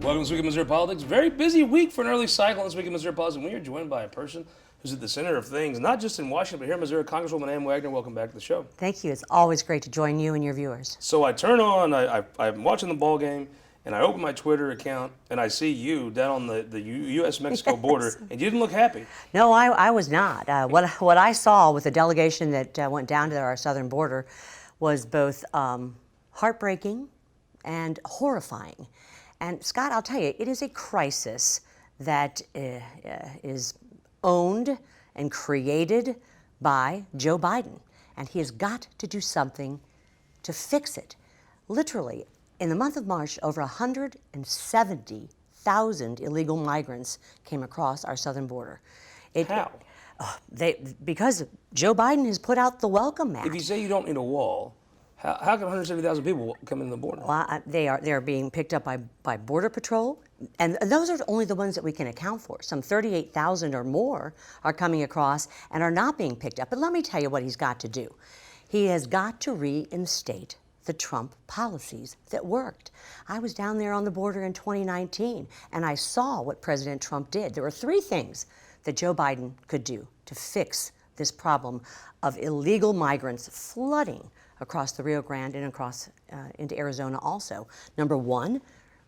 Welcome to This Week in Missouri Politics. Very busy week for an early cycle in This Week in Missouri Politics. And we are joined by a person who's at the center of things, not just in Washington, but here in Missouri, Congresswoman Ann Wagner. Welcome back to the show. Thank you. It's always great to join you and your viewers. So I turn on, I'm watching the ball game, and I open my Twitter account, and I see you down on the U.S.-Mexico border, and you didn't look happy. No, I was not. What I saw with the delegation that went down to our southern border was both heartbreaking and horrifying. And Scott, I'll tell you, it is a crisis that is owned and created by Joe Biden. And he has got to do something to fix it. Literally, in the month of March, over 170,000 illegal migrants came across our southern border. How? Because Joe Biden has put out the welcome mat. If you say you don't need a wall, how can 170,000 people come in the border? Well, they are being picked up by Border Patrol, and those are only the ones that we can account for. Some 38,000 or more are coming across and are not being picked up. But let me tell you what he's got to do. He has got to reinstate the Trump policies that worked. I was down there on the border in 2019, and I saw what President Trump did. There were three things that Joe Biden could do to fix this problem of illegal migrants flooding across the Rio Grande and across into Arizona also. Number one,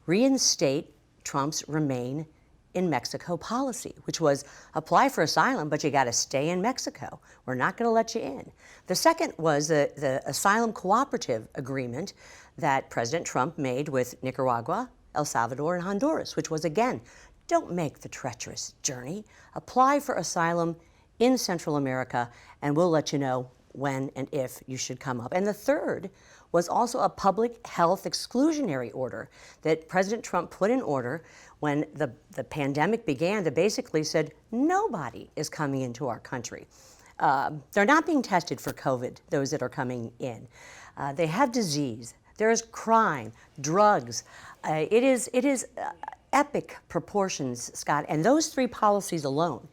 reinstate Trump's Remain in Mexico policy, which was apply for asylum, but you got to stay in Mexico. We're not going to let you in. The second was the asylum cooperative agreement that President Trump made with Nicaragua, El Salvador, and Honduras, which was, again, don't make the treacherous journey. Apply for asylum in Central America, and we'll let you know when and if you should come up. And the third was also a public health exclusionary order that President Trump put in order when the pandemic began that basically said nobody is coming into our country. They're not being tested for COVID, those that are coming in. They have disease. There is crime, drugs. It is epic proportions, Scott. And those three policies alone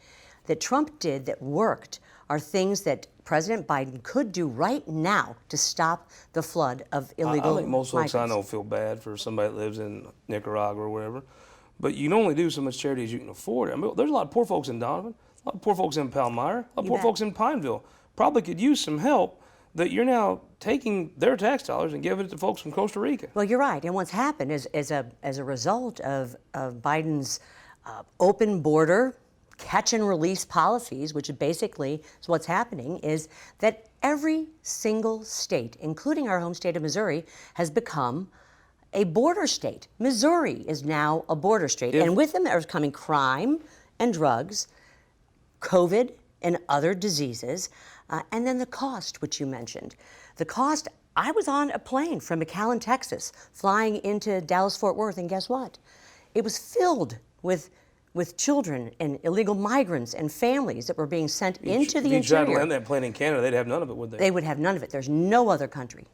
that Trump did that worked are things that President Biden could do right now to stop the flood of illegal I think most migrants. folks I know feel bad for somebody that lives in Nicaragua or wherever, but you can only do so much charity as you can afford. I mean, there's a lot of poor folks in Donovan, a lot of poor folks in Palmyra, a lot of poor folks in Pineville. Probably could use some help that you're now taking their tax dollars and giving it to folks from Costa Rica. Well, you're right. And what's happened is as a result of Biden's open border, catch and release policies, which basically is what's happening, is that every single state, including our home state of Missouri, has become a border state. Missouri is now a border state. And with them are coming crime and drugs, COVID and other diseases, and then the cost, which you mentioned. The cost, I was on a plane from McAllen, Texas, flying into Dallas-Fort Worth, and guess what? It was filled with children and illegal migrants and families that were being sent into the interior. If you tried to land that plane in Canada, they'd have none of it, would they? They would have none of it. There's no other country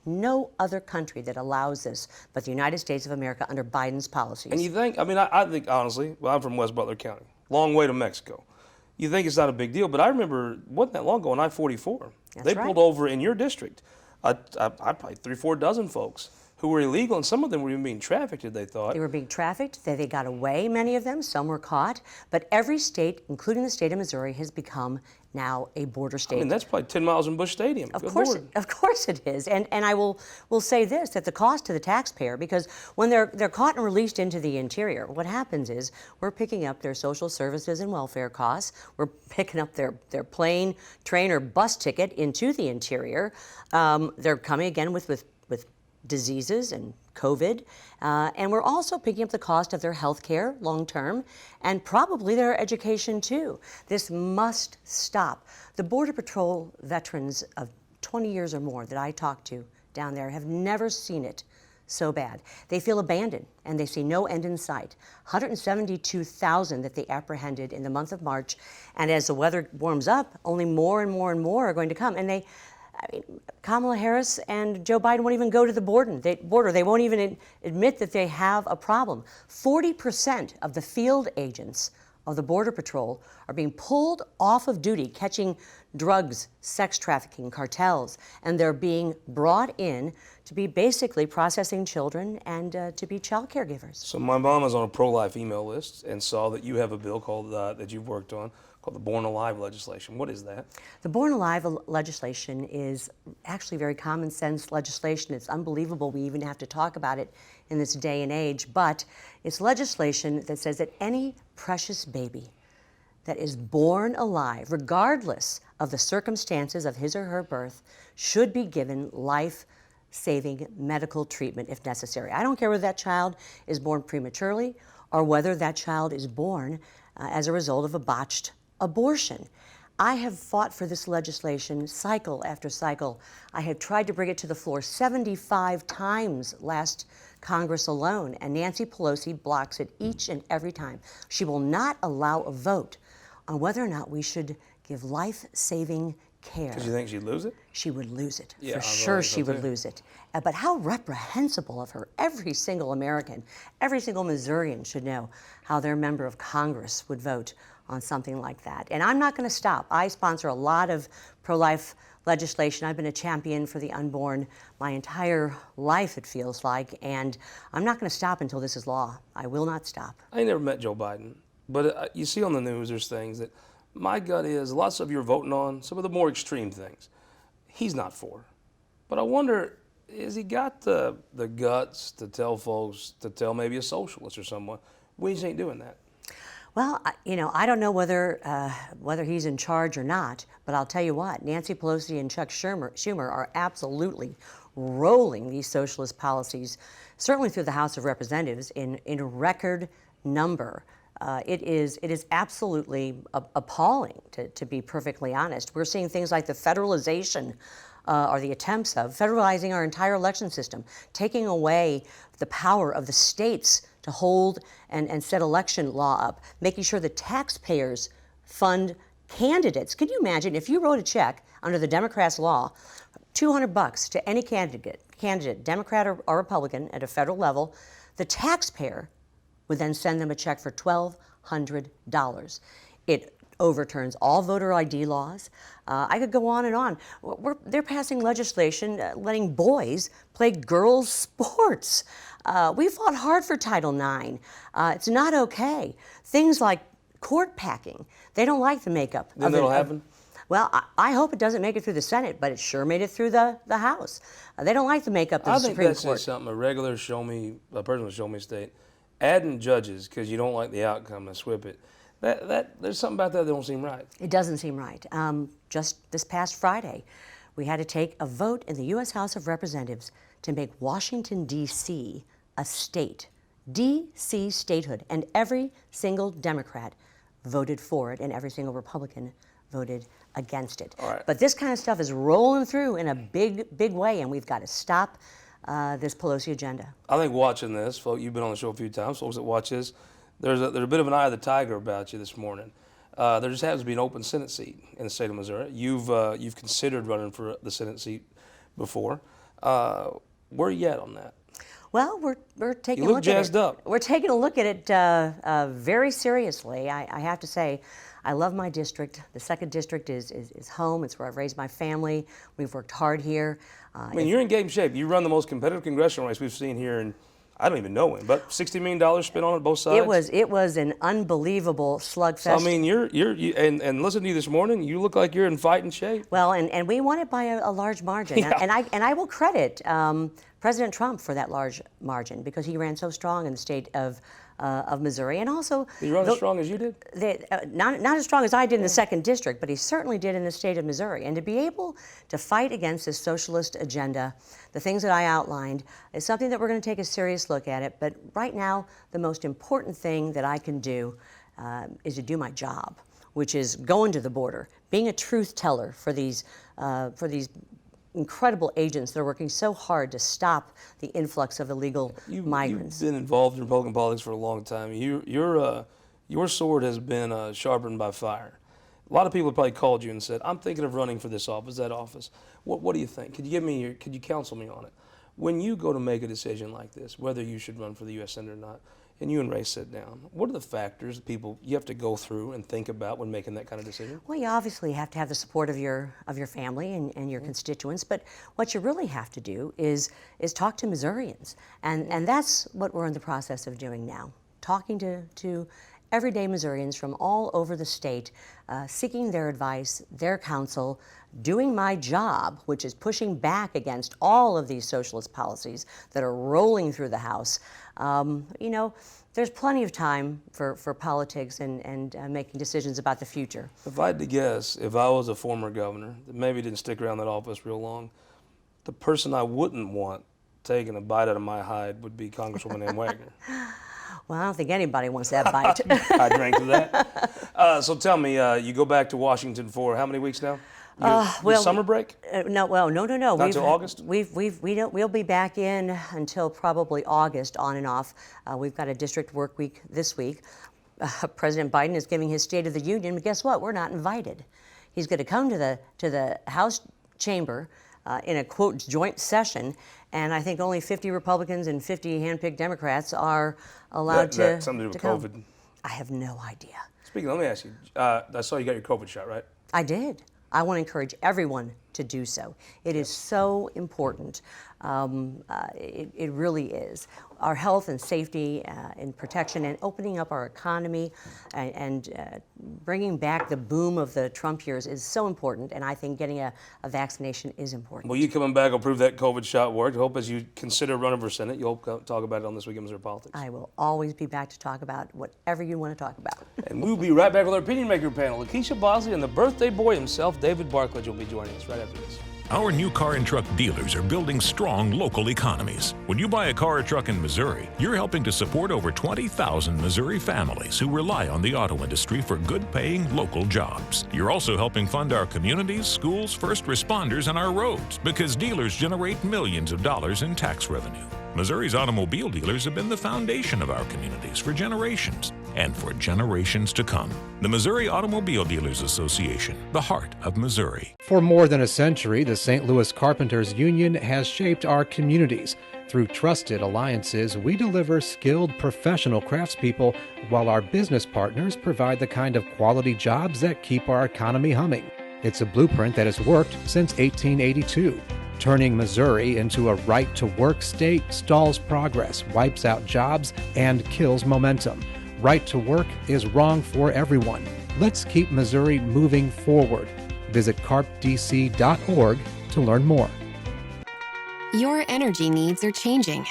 that allows this but the United States of America under Biden's policies. And you think, I think honestly, well, I'm from West Butler County, long way to Mexico. You think it's not a big deal, but I remember, wasn't that long ago on I-44, they pulled over in your district, probably 3-4 dozen folks who were illegal, and some of them were even being trafficked, they thought. They were being trafficked. They got away, many of them. Some were caught. But every state, including the state of Missouri, has become now a border state. I mean, that's probably 10 miles in Busch Stadium. Of course it is. And I will say this, that the cost to the taxpayer, because when they're caught and released into the interior, what happens is we're picking up their social services and welfare costs. We're picking up their plane, train, or bus ticket into the interior. They're coming again with diseases and COVID, and we're also picking up the cost of their health care long term and probably their education too. This must stop. The Border Patrol veterans of 20 years or more that I talked to down there have never seen it so bad. They feel abandoned and they see no end in sight. 172,000 that they apprehended in the month of March, and as the weather warms up, only more and more and more are going to come. And Kamala Harris and Joe Biden won't even go to the border. They won't even admit that they have a problem. 40% of the field agents of the Border Patrol are being pulled off of duty catching drugs, sex trafficking, cartels, and they're being brought in to be basically processing children and to be child caregivers. So my mom is on a pro-life email list and saw that you have a bill called that you've worked on called the Born Alive legislation. What is that? The Born Alive legislation is actually very common sense legislation. It's unbelievable we even have to talk about it in this day and age, but it's legislation that says that any precious baby that is born alive, regardless of the circumstances of his or her birth, should be given life-saving medical treatment if necessary. I don't care whether that child is born prematurely or whether that child is born as a result of a botched abortion. I have fought for this legislation cycle after cycle. I have tried to bring it to the floor 75 times last Congress alone, and Nancy Pelosi blocks it each and every time. She will not allow a vote on whether or not we should give life-saving care. Because you think she'd lose it? She would lose it. Yeah, for sure she would lose it. But how reprehensible of her. Every single American, every single Missourian should know how their member of Congress would vote on something like that. And I'm not going to stop. I sponsor a lot of pro-life legislation. I've been a champion for the unborn my entire life, it feels like, and I'm not going to stop until this is law. I will not stop. I ain't never met Joe Biden, but you see on the news there's things that my gut is a lot of stuff you're voting on, some of the more extreme things, he's not for. But I wonder, has he got the guts to tell folks, to tell maybe a socialist or someone, we just ain't doing that? Well, I don't know whether he's in charge or not, but I'll tell you what, Nancy Pelosi and Chuck Schumer are absolutely rolling these socialist policies, certainly through the House of Representatives, in record number. It is absolutely appalling, to be perfectly honest. We're seeing things like the federalization or the attempts of federalizing our entire election system, taking away the power of the states to hold and set election law up, making sure the taxpayers fund candidates. Could you imagine if you wrote a check under the Democrats' law, $200 to any candidate, Democrat or Republican at a federal level, the taxpayer would then send them a check for $1,200. It overturns all voter ID laws. I could go on and on. They're passing legislation letting boys play girls' sports. We fought hard for Title IX. It's not okay. Things like court packing. They don't like the makeup. Then that'll happen? Well, I hope it doesn't make it through the Senate, but it sure made it through the House. They don't like the makeup of the Supreme Court. I think that's just something a person with show me state, adding judges because you don't like the outcome and swip it. There's something about that don't seem right. It doesn't seem right. Just this past Friday, we had to take a vote in the U.S. House of Representatives to make Washington, D.C. a state. D.C. statehood. And every single Democrat voted for it, and every single Republican voted against it. All right. But this kind of stuff is rolling through in a big, big way, and we've got to stop this Pelosi agenda. I think watching this, folks, you've been on the show a few times, folks that watch this, there's a bit of an eye of the tiger about you this morning. There just happens to be an open Senate seat in the state of Missouri. You've considered running for the Senate seat before. Where are you at on that? Well, we're taking You a look look at it. jazzed up. We're taking a look at it very seriously. I have to say, I love my district. The 2nd District is home. It's where I've raised my family. We've worked hard here. I mean, you're in game shape. You run the most competitive congressional race we've seen here, and I don't even know when, but $60 million spent on it both sides. It was an unbelievable slugfest. So, I mean, you and listening to you this morning, you look like you're in fighting shape. Well, and we won it by a large margin. Yeah. And I will credit President Trump for that large margin because he ran so strong in the state of Missouri, and also Did you run as strong as you did? not as strong as I did in the 2nd District, but he certainly did in the state of Missouri. And to be able to fight against this socialist agenda, the things that I outlined, is something that we're going to take a serious look at it. But right now, the most important thing that I can do is to do my job, which is going to the border, being a truth teller for these incredible agents that are working so hard to stop the influx of illegal migrants. You've been involved in Republican politics for a long time. Your sword has been sharpened by fire. A lot of people have probably called you and said, "I'm thinking of running for this office, that office. What do you think? Could you counsel me on it?" When you go to make a decision like this, whether you should run for the U.S. Senate or not, and you and Ray sit down, what are the factors that you have to go through and think about when making that kind of decision? Well, you obviously have to have the support of your family and your constituents, but what you really have to do is talk to Missourians, and that's what we're in the process of doing now, talking to everyday Missourians from all over the state, seeking their advice, their counsel, doing my job, which is pushing back against all of these socialist policies that are rolling through the House. There's plenty of time for politics and making decisions about the future. If I had to guess, if I was a former governor that maybe didn't stick around that office real long, the person I wouldn't want taking a bite out of my hide would be Congresswoman Ann Wagner. Well, I don't think anybody wants that bite. I drank to that. So tell me, you go back to Washington for how many weeks now? Your summer break? No. Not until August? We'll be back in until probably August, on and off. We've got a district work week this week. President Biden is giving his State of the Union, but guess what? We're not invited. He's going to come to the House chamber in a, quote, joint session, and I think only 50 Republicans and 50 handpicked Democrats are allowed to something to do with come. COVID? I have no idea. Speaking, let me ask you, I saw you got your COVID shot, right? I did. I want to encourage everyone to do so. It is so important. It really is. Our health and safety and protection and opening up our economy and bringing back the boom of the Trump years is so important, and I think getting a vaccination is important. Well, you coming back will prove that COVID shot worked. I hope as you consider running for Senate, you'll talk about it on This Week in Missouri Politics. I will always be back to talk about whatever you want to talk about. And we'll be right back with our opinion maker panel. LaKeySha, Bosley, and the birthday boy himself, David Barklage, will be joining us right after this. Our new car and truck dealers are building strong local economies. When you buy a car or truck in Missouri, you're helping to support over 20,000 Missouri families who rely on the auto industry for good-paying local jobs. You're also helping fund our communities, schools, first responders, and our roads because dealers generate millions of dollars in tax revenue. Missouri's automobile dealers have been the foundation of our communities for generations and for generations to come. The Missouri Automobile Dealers Association, the heart of Missouri. For more than a century, the St. Louis Carpenters Union has shaped our communities. Through trusted alliances, we deliver skilled professional craftspeople while our business partners provide the kind of quality jobs that keep our economy humming. It's a blueprint that has worked since 1882. Turning Missouri into a right-to-work state stalls progress, wipes out jobs, and kills momentum. Right to work is wrong for everyone. Let's keep Missouri moving forward. Visit carpdc.org to learn more. Your energy needs are changing.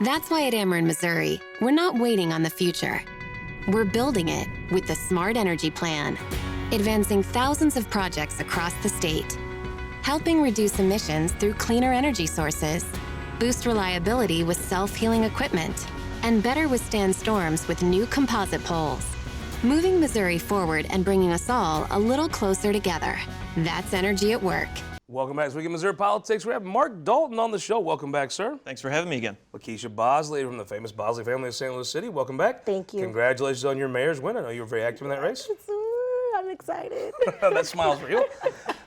That's why at Ameren, Missouri, we're not waiting on the future. We're building it with the Smart Energy Plan, advancing thousands of projects across the state, helping reduce emissions through cleaner energy sources, boost reliability with self-healing equipment, and better withstand storms with new composite poles. Moving Missouri forward and bringing us all a little closer together. That's energy at work. Welcome back to This Week in Missouri Politics. We have Mark Dalton on the show. Welcome back, sir. Thanks for having me again. LaKeySha Bosley from the famous Bosley family of St. Louis City. Welcome back. Thank you. Congratulations on your mayor's win. I know you were very active in that race. I'm excited. That smile's real.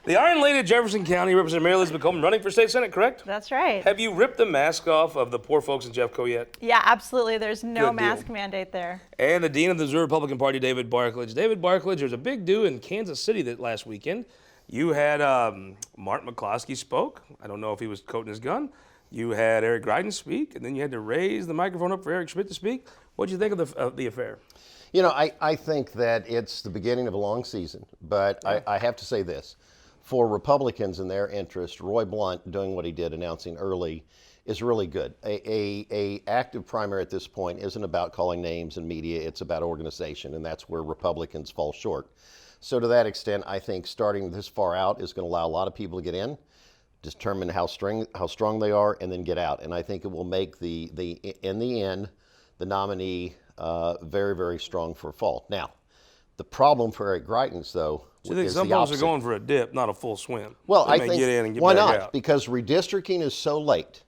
The Iron Lady of Jefferson County, Representative Mary Elizabeth Coleman, running for state senate, correct? That's right. Have you ripped the mask off of the poor folks in Jeffco yet? Yeah, absolutely. There's no Good deal. mask mandate there. And the Dean of the Missouri Republican Party, David Barklage. David Barklage, there's a big do in Kansas City that last weekend. You had Mark McCloskey spoke. I don't know if he was coating his gun. You had Eric Greitens speak, and then you had to raise the microphone up for Eric Schmidt to speak. What did you think of the affair? You know, I think that it's the beginning of a long season, but I have to say this. For Republicans and their interest, Roy Blunt doing what he did, announcing early, is really good. A active primary at this point isn't about calling names and media, it's about organization, and that's where Republicans fall short. So to that extent, I think starting this far out is going to allow a lot of people to get in, determine how strong they are, and then get out. And I think it will make in the end, the nominee very, very strong for fall. Now, the problem for Eric Greitens, though, So you think is some the folks are opposite. going for a dip, not a full swim? Well, They I may think, get in and get why back not? out. Because redistricting is so late.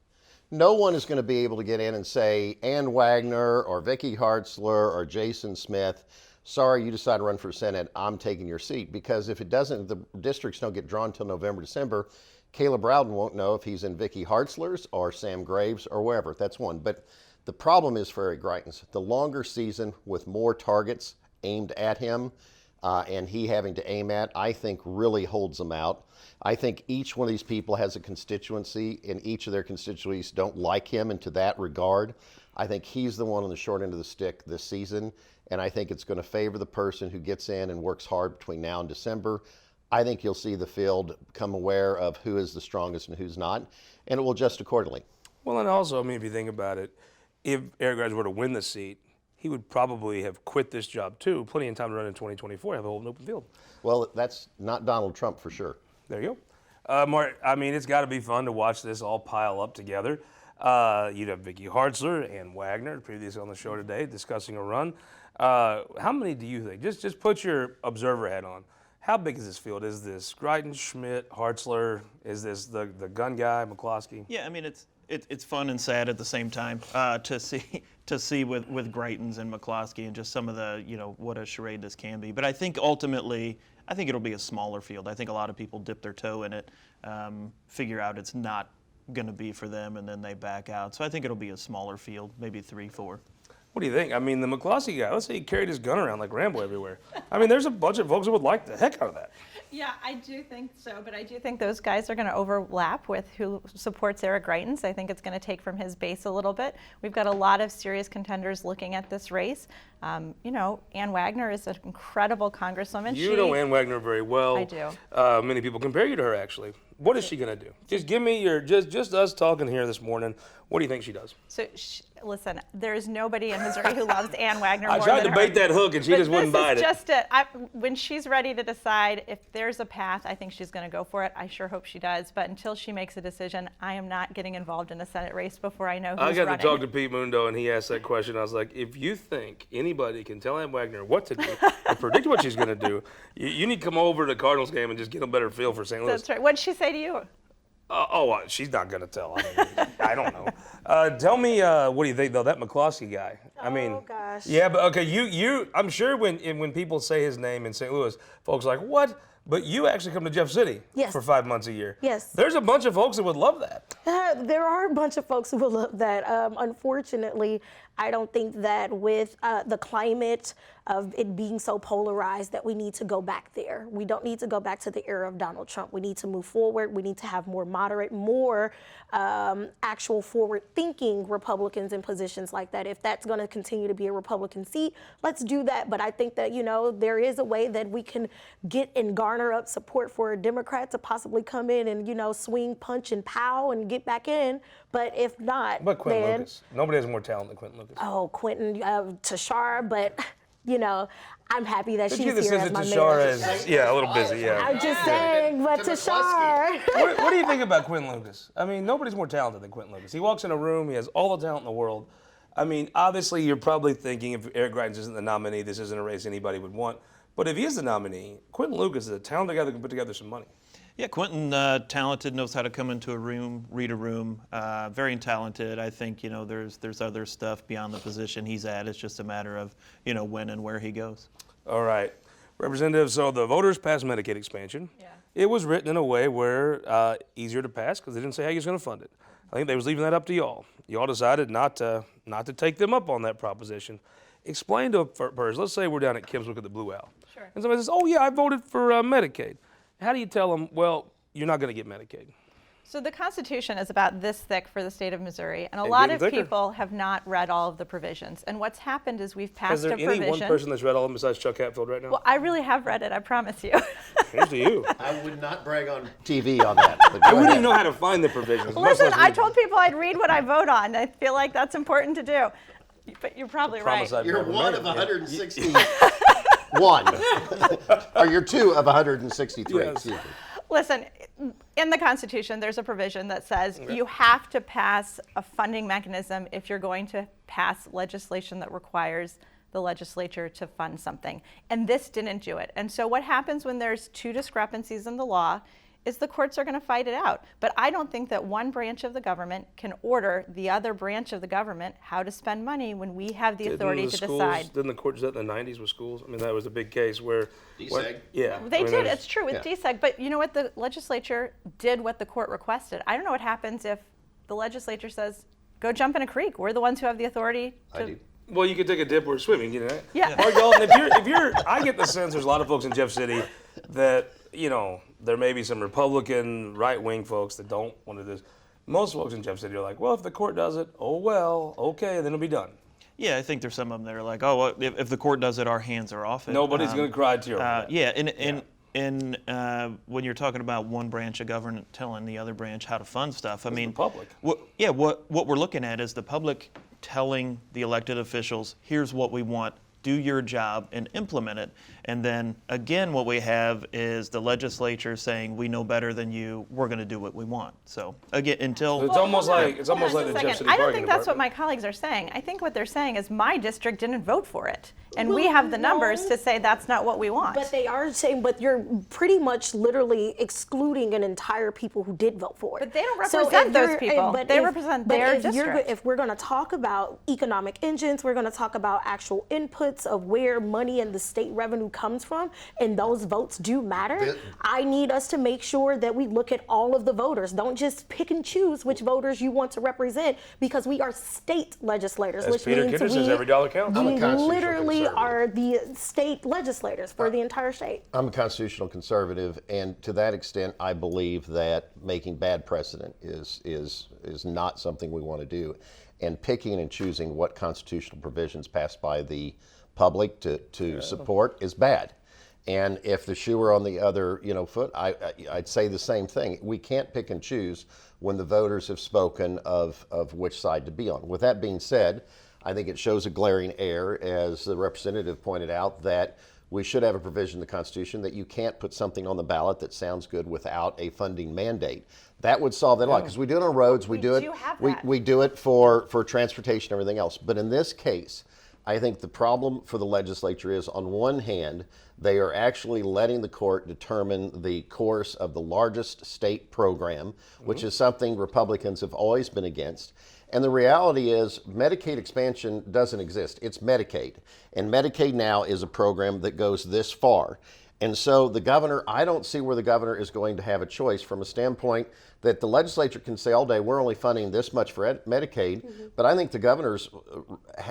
No one is going to be able to get in and say, Ann Wagner or Vicky Hartzler or Jason Smith, sorry, you decided to run for Senate, I'm taking your seat. Because if it doesn't, the districts don't get drawn until November, December, Caleb Rowden won't know if he's in Vicky Hartzler's or Sam Graves or wherever. That's one. But The problem is for Eric Greitens, the longer season with more targets aimed at him and he having to aim at, I think really holds him out. I think each one of these people has a constituency, and each of their constituencies don't like him, and to that regard, I think he's the one on the short end of the stick this season, and I think it's going to favor the person who gets in and works hard between now and December. I think you'll see the field become aware of who is the strongest and who's not, and it will adjust accordingly. Well, and also, I mean, if you think about it, if Eric Greitens were to win the seat, he would probably have quit this job too. Plenty of time to run in 2024, have a whole open field. Well, that's not Donald Trump for sure. There you go. Mark, I mean, it's got to be fun to watch this all pile up together. You'd have Vicky Hartzler and Wagner, previously on the show today, discussing a run. How many do you think? Just put your observer hat on. How big is this field? Is this Greitens, Schmidt, Hartzler? Is this the gun guy, McCloskey? Yeah, I mean, it's fun and sad at the same time to see with Greitens and McCloskey and just some of the, what a charade this can be. But I think ultimately, I think it'll be a smaller field. I think a lot of people dip their toe in it, figure out it's not going to be for them, and then they back out. So I think it'll be a smaller field, maybe 3, 4. What do you think? I mean, the McCloskey guy, let's say he carried his gun around like Rambo everywhere. I mean, there's a bunch of folks that would like the heck out of that. Yeah, I do think so, but I do think those guys are going to overlap with who supports Eric Greitens. I think it's going to take from his base a little bit. We've got a lot of serious contenders looking at this race. Ann Wagner is an incredible congresswoman. You know Ann Wagner very well. I do. Many people compare you to her, actually. What is she going to do? Just give me your, just us talking here this morning. What do you think she does? So, listen, there's nobody in Missouri who loves Ann Wagner I more tried than to her. bait that hook, and she just wouldn't bite it. This is just it. When she's ready to decide if there's a path, I think she's going to go for it. I sure hope she does. But until she makes a decision, I am not getting involved in a Senate race before I know who's running. I got to talk to Pete Mundo, and he asked that question. I was like, if you think anybody can tell Ann Wagner what to do and predict what she's going to do, you need to come over to the Cardinals game and just get a better feel for St. Louis. That's right. What did she say to you? She's not going to tell. I mean, I don't know. Tell me, what do you think, though, that McCloskey guy? I mean, oh, gosh. Yeah, but okay, you. I'm sure when people say his name in St. Louis, folks are like, what? But you actually come to Jeff City Yes. for 5 months a year. Yes. There's a bunch of folks that would love that. There are a bunch of folks who will love that. Unfortunately, I don't think that with the climate of it being so polarized that we need to go back there. We don't need to go back to the era of Donald Trump. We need to move forward. We need to have more moderate, more actual forward-thinking Republicans in positions like that. If that's going to continue to be a Republican seat, let's do that. But I think that, there is a way that we can get and garner up support for a Democrat to possibly come in and, swing, punch, and pow and get back in. But if not, But Quentin then, Lucas. Nobody has more talent than Quentin Lucas. oh, Quentin, Tashar, but, I'm happy that Did she's you get the here sense as that my Tashar mayor. is, a little busy, yeah. I'm just saying, but Tashar. What do you think about Quentin Lucas? I mean, nobody's more talented than Quentin Lucas. He walks in a room, he has all the talent in the world. I mean, obviously, you're probably thinking if Eric Greitens isn't the nominee, this isn't a race anybody would want. But if he is the nominee, Quentin Lucas is a talented guy that can put together some money. Yeah, Quentin, talented, knows how to come into a room, read a room, very talented. I think, there's other stuff beyond the position he's at. It's just a matter of, when and where he goes. All right. Representative, so the voters passed Medicaid expansion. Yeah. It was written in a way where easier to pass because they didn't say how he was going to fund it. I think they was leaving that up to y'all. Y'all decided not to take them up on that proposition. Explain to a person, let's say we're down at Kim's, look at the Blue Owl. Sure. And somebody says, oh yeah, I voted for Medicaid. How do you tell them, well, you're not going to get Medicaid? So the Constitution is about this thick for the state of Missouri, and a And lot getting of thicker. people have not read all of the provisions. And what's happened is we've passed Is there a provision. any one person that's read all of them besides Chuck Hatfield right now? Well, I really have read it, I promise you. Here's to you. I would not brag on TV on that. but go I wouldn't ahead. even know how to find the provisions. much Listen, less I read them. told people I'd read what I vote on. I feel like that's important to do. But you're probably right. Promise I'd You're never one made of it. 161. Or you're 2 of 163. Yes. Excuse me. Listen, in the Constitution, there's a provision that says you have to pass a funding mechanism if you're going to pass legislation that requires the legislature to fund something. And this didn't do it. And so what happens when there's two discrepancies in the law is the courts are going to fight it out. But I don't think that one branch of the government can order the other branch of the government how to spend money when we have the authority to decide. Didn't the court do that in the 90s with schools? I mean, that was a big case where... DSEG. Yeah. They I mean, did. there's- It's true with yeah. DSEG. But you know what? The legislature did what the court requested. I don't know what happens if the legislature says, go jump in a creek. We're the ones who have the authority to. I do. Well, you could take a dip or swimming, you know. Yeah. Or Dalton, if you're, I get the sense there's a lot of folks in Jeff City that, you know, there may be some Republican right-wing folks that don't want to do this. Most folks in Jeff City are like, well, if the court does it, oh well, okay, then it'll be done. Yeah, I think there's some of them that are like, oh, well, if the court does it, our hands are off it. Nobody's going to cry tear over that. Yeah, and when you're talking about one branch of government telling the other branch how to fund stuff, I mean, the public. What we're looking at is the public telling the elected officials, here's what we want, do your job and implement it. And then again, what we have is the legislature saying, we know better than you, we're going to do what we want. So again, until It's almost like the Hold on Jeff just a City second. I don't bargaining think that's what department. my colleagues are saying. I think what they're saying is my district didn't vote for it. And we have the numbers to say that's not what we want. But they are saying, but you're pretty much literally excluding an entire people who did vote for it. But they don't So represent if those you're- people. but They if- represent but their if you're go- district. If we're going to talk about economic engines, we're going to talk about actual inputs of where money and the state revenue comes from, and those votes do matter. I need us to make sure that we look at all of the voters. Don't just pick and choose which voters you want to represent, because we are state legislators, As which Peter means Kidder says, every dollar counts. I'm a we constitutional literally conservative. are the state legislators for the entire state. I'm a constitutional conservative, and to that extent, I believe that making bad precedent is not something we want to do, and picking and choosing what constitutional provisions passed by the public to support is bad. And if the shoe were on the other, foot, I'd say the same thing. We can't pick and choose when the voters have spoken of which side to be on. With that being said, I think it shows a glaring error, as the representative pointed out, that we should have a provision in the Constitution that you can't put something on the ballot that sounds good without a funding mandate. That would solve that a lot, because we do it on roads, we do it for transportation and everything else. But in this case, I think the problem for the legislature is, on one hand, they are actually letting the court determine the course of the largest state program, which is something Republicans have always been against. And the reality is, Medicaid expansion doesn't exist. It's Medicaid. And Medicaid now is a program that goes this far. And so the governor, I don't see where the governor is going to have a choice, from a standpoint that the legislature can say all day, we're only funding this much for Medicaid. But I think the governor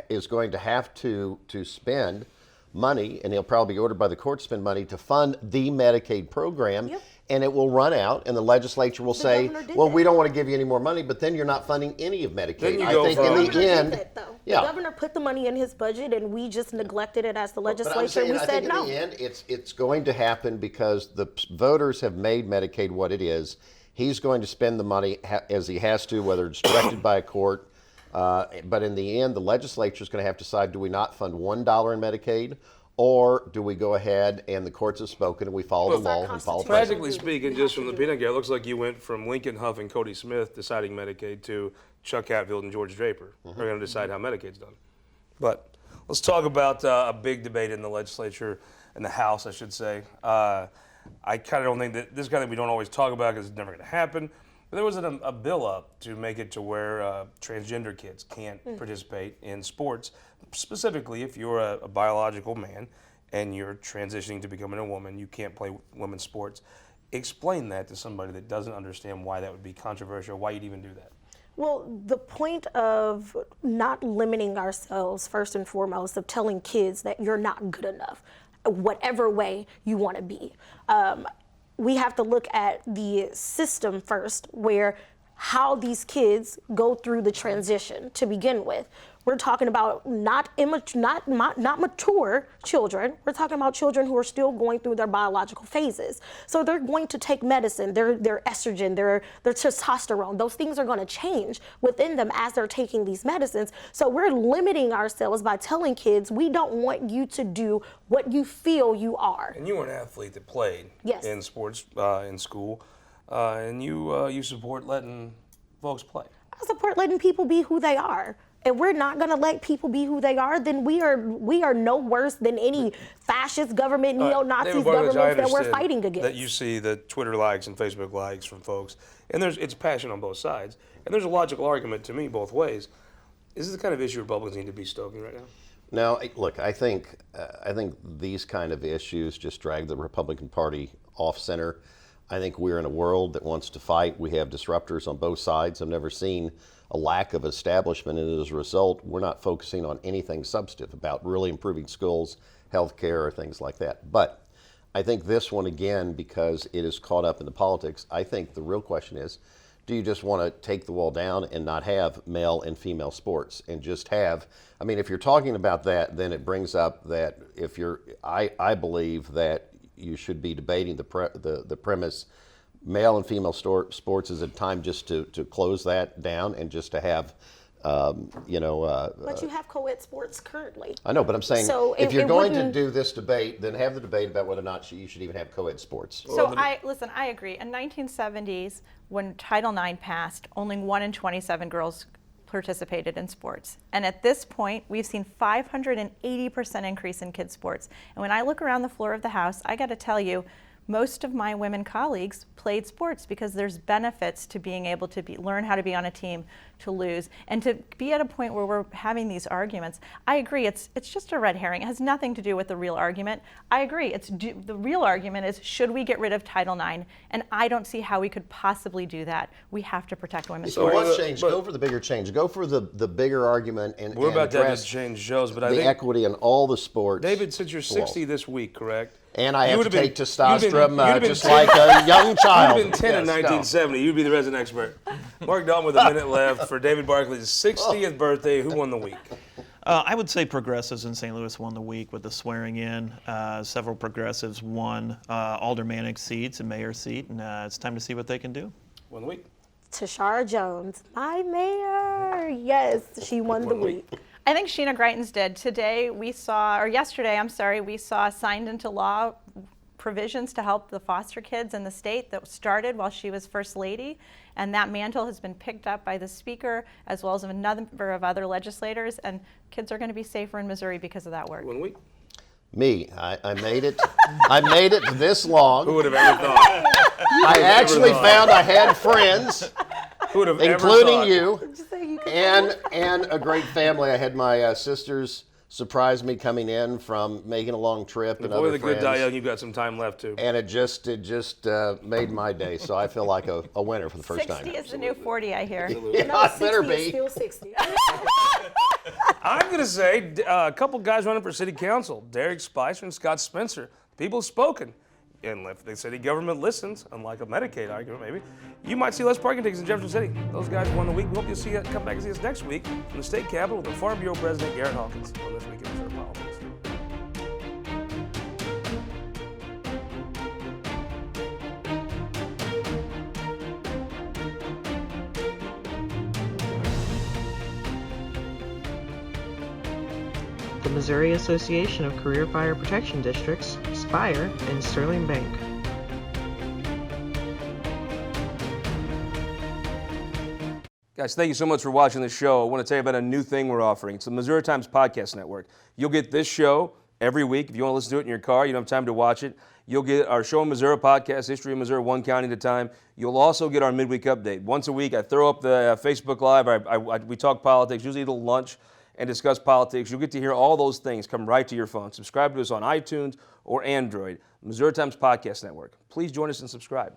is going to have to spend money, and he'll probably be ordered by the court to spend money to fund the Medicaid program. And it will run out, and the legislature will say, well, we don't want to give you any more money, but then you're not funding any of Medicaid. Then you I go think from- in the end, The governor put the money in his budget, and we just neglected it as the But I'm legislature. saying, We I said think no. in the end, it's going to happen because the voters have made Medicaid what it is. He's going to spend the money as he has to, whether it's directed by a court. But in the end, the legislature is going to have to decide, do we not fund $1 in Medicaid, or do we go ahead and the courts have spoken and we follow the law and follow precedent? Practically speaking, just from the peanut gallery, it looks like you went from Lincoln Huff and Cody Smith deciding Medicaid to Chuck Hatfield and George Draper. They're going to decide how Medicaid's done. But let's talk about a big debate in the legislature, in the House, I should say. I kind of don't think that this kind of thing we don't always talk about, because it's never going to happen. But there was a bill up to make it to where transgender kids can't participate in sports. Specifically, if you're a biological man and you're transitioning to becoming a woman, you can't play women's sports. Explain that to somebody that doesn't understand why that would be controversial, why you'd even do that. Well, the point of not limiting ourselves, first and foremost, of telling kids that you're not good enough, whatever way you want to be. We have to look at the system first, where how these kids go through the transition to begin with. We're talking about not mature children. We're talking about children who are still going through their biological phases. So they're going to take medicine, their estrogen, their testosterone. Those things are going to change within them as they're taking these medicines. So we're limiting ourselves by telling kids, we don't want you to do what you feel you are. And you were an athlete that played in sports in school, and you support letting folks play. I support letting people be who they are. If we're not going to let people be who they are, then we are no worse than any fascist government, neo-Nazi governments that we're fighting against. That you see the Twitter likes and Facebook likes from folks, and it's passion on both sides, and there's a logical argument to me both ways. Is this the kind of issue Republicans need to be stoking right now? No, look, I think these kind of issues just drag the Republican Party off center. I think we're in a world that wants to fight. We have disruptors on both sides. I've never seen a lack of establishment, and as a result, we're not focusing on anything substantive about really improving schools, healthcare, or things like that. But I think this one, again, because it is caught up in the politics, I think the real question is, do you just want to take the wall down and not have male and female sports and just have, I mean, if you're talking about that, then it brings up that if you're, I believe that you should be debating the premise male and female sports is a time just to close that down and just to have, But you have co-ed sports currently. I know, but I'm saying So if it you're going to wouldn't- do this debate, then have the debate about whether or not you should even have co-ed sports. So I agree. In 1970s, when Title IX passed, only 1 in 27 girls participated in sports. And at this point, we've seen 580% increase in kids' sports. And when I look around the floor of the House, I got to tell you, most of my women colleagues played sports because there's benefits to being able to learn how to be on a team, to lose, and to be at a point where we're having these arguments. I agree, it's just a red herring. It has nothing to do with the real argument. I agree, the real argument is, should we get rid of Title IX? And I don't see how we could possibly do that. We have to protect women's So sports. what's changed? Go for the bigger change. Go for the bigger argument and We're about to have address to change shows, but I the think equity in all the sports. David, since you're 60 this week, correct? And I You have to would've been- take testosterone you'd have been just 10 like a young child. You'd have been 10 in Yes, no. 1970. You'd be the resident expert. Mark Dalton with a minute left for David Barklage's 60th birthday. Who won the week? I would say progressives in St. Louis won the week with the swearing in. Several progressives won aldermanic seats and mayor seat, and it's time to see what they can do. Won the week. Tashara Jones, my mayor. Yes, she won the week. I think Sheena Greitens did. Yesterday, we saw signed into law provisions to help the foster kids in the state that started while she was First Lady. And that mantle has been picked up by the Speaker as well as a number of other legislators. And kids are going to be safer in Missouri because of that work. Won the week. Me, I made it. I made it this long. Who would have ever thought? I actually found I had friends, Who would have ever including thought? you, and a great family. I had my sisters surprise me coming in from making a long trip and Boy, other the friends. good die young. You've got some time left too. And it just made my day. So I feel like a winner for the first 60 time. is the new 40, I hear. Yeah, No, I better 60 is be. still 60. I'm going to say a couple guys running for city council, Derek Spicer and Scott Spencer. People have spoken. And if the city government listens, unlike a Medicaid argument maybe, you might see less parking tickets in Jefferson City. Those guys won the week. We hope you'll come back and see us next week in the state capitol with the Farm Bureau President Garrett Hawkins on This Week in Missouri Politics. The Missouri Association of Career Fire Protection Districts, SPIRE, and Sterling Bank. Guys, thank you so much for watching this show. I want to tell you about a new thing we're offering. It's the Missouri Times Podcast Network. You'll get this show every week. If you want to listen to it in your car, you don't have time to watch it. You'll get our Show in Missouri podcast, History of Missouri, one county at a time. You'll also get our midweek update. Once a week, I throw up the Facebook Live. We talk politics, usually eat a lunch and discuss politics. You'll get to hear all those things come right to your phone. Subscribe to us on iTunes or Android. Missouri Times Podcast Network. Please join us and subscribe.